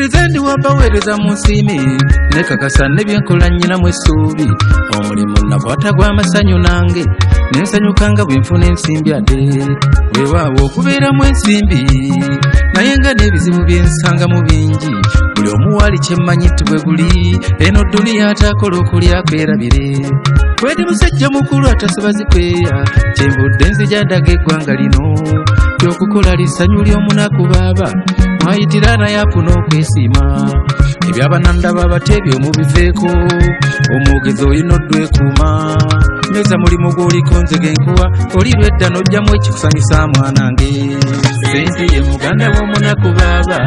Nkiriza ndi wabaweereza mu nsiimi nekakasa nebyenkola nnyinamu essuubi omulimu nakwata gw'amasanyu nange nensanyuka nga bwe nfuna ensimbi ate weewaawo okubeeramu ensimbi naye nga n'ebizibu byensangamu bingi buli omu waali kyemmanyi nti bwe guli eno dduniya ataakola okulya kwerabire kwedi musajja mukulu atasaba zikweya kyembudde nzija ndaga eggwanga lino lyokukola lisanyu ly'omunaku baaba mwayitira naye afuna okwesiima ebyabanandaba batebyo mubiveeko omwogezi olina oddwekuuma meza mulimu gw'oliko nze genkuwa oli lwedda n'ojjamu ekikusanyusa mwanange sente ye muganda w'omunaku baaba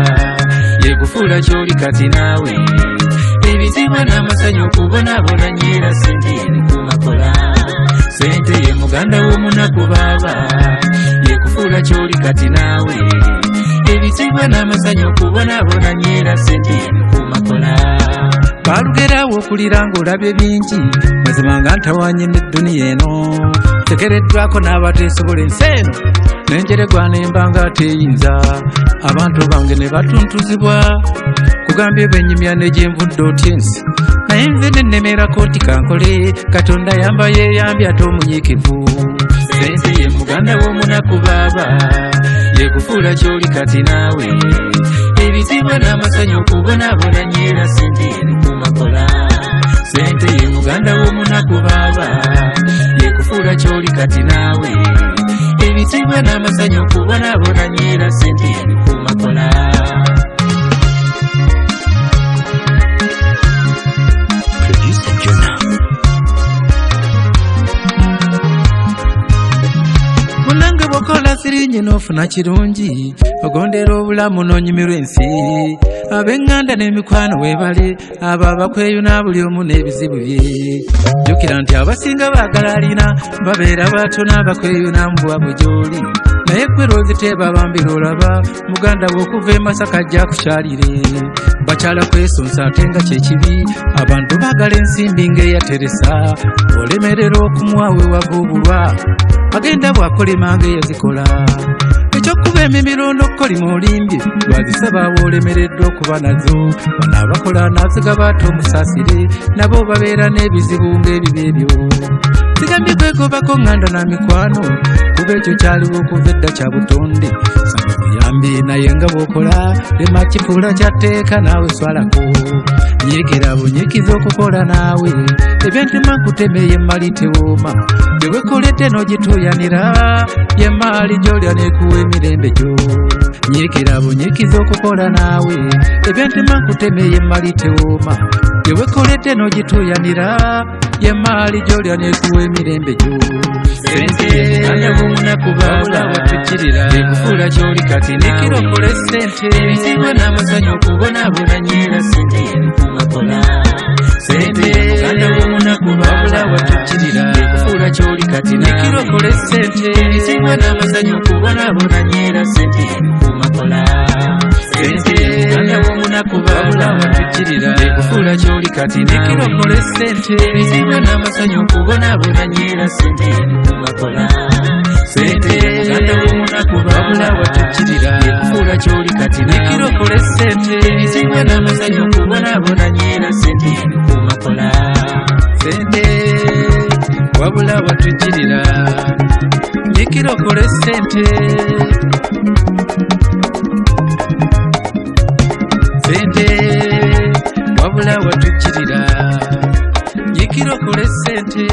yekufuula ky'oli kati naawe ebizibu n'amasanyu okubonaabona nyeera sente yenikumakola sente ye muganda w'omunaku baaba yekufuula ky'oli kati naawe ebizibu n'amasanyu okubonaabona nyeera sente yenikumakola balugerawo okulira ng'olabye bingi mazima nga ntawanye n'edduniya eno tekereddwako n'abateesobola ensi eno nenjeregwa nemba nga teyinza abantu bange ne batuntuzibwa kugambye benyumya negyenvudde otya ensi naye nze nennemerako nti kankole katonda yamba yeeyambye ate omunyiikivu sente ye muganda w'omunaku baaba yekufuula ky'oli kati naawe ebizibu n'amasanyu okubonaabona nyeera sente yenikumakola sente ye muganda w'omunaku baaba yekufuula ky'oli kati naawe ebizibu n'amasanyu okubonaabona nyeera sente yenikumakola munange bwokola sirinye n'ofuna kirungi ogondera obulamu n'onyumirwa ensi ab'eŋŋanda n'emikwano weebale abo abakweyuna buli omu n'ebizibu bye jjukira nti abasinga baagala alina babeera batono abakweyuna mu bwabwe gy'oli naye gwe lwozi tebabambira olaba muganda bw'okuva e Masaka ajja kukyalire bakyala kwesonsa ate nga kyekibi abantu baagala ensimbi ng'eyateresa olemerera okumuwa we wava obulwa agenda bw'akolema ng'eyazikola ekyokuba emimirondo okukolima olimbye lwazisaba olemereddwa okuba nazo bano abakola naziga baata omusaasire nabo babeera n'ebizibu ng'ebiba ebyo sigambye kwegobako ŋŋanda na mikwano kuba ekyo kyaliwo okuva edda kya butonde saba buyambi naye nga bw'okola lema kifuula kyatteeka naawe swalako nyegera bunyikiza okukola naawe ebyentema nkuteme yemmali tewooma gye wekoledde n'ogituuyanira yemmaali gy'olya n'ekuwa emirembe gyo nyegera bunyikiza okukola naawe ebyentema nkuteme yemmali tewooma gye wekoledde n'ogituuyanira yemmaali gy'olya n'ekuwa emirembe gyo sente muganda w'omunaku baaba watukkirira ekufuula ky'oli kati nikirokole sente ebizibu n'amasanyu okubonaabona nyeera sente yenikumakola sente muganda w'omunaku baaba watukkirira ekufuula ky'oli kati nikirokole sente ebizibu n'amasanyu okubonaabona nyeera sente yenikumakola sente muganda w'omunaku baaba watukkirira ekufuula ky'oli kati nikirokole sente ebizibu n'amasanyu okubonaabona nyeera sente yenikumakola sente muganda w'omunaku baaba watukkirira ekufuula ky'oli kati nikirokole sente ebizibu n'amasanyu okubonaabona nyeera sente yenikumakola sente wabula watukkirira nikirokole sente sente wabula watukkirira nikirokole sente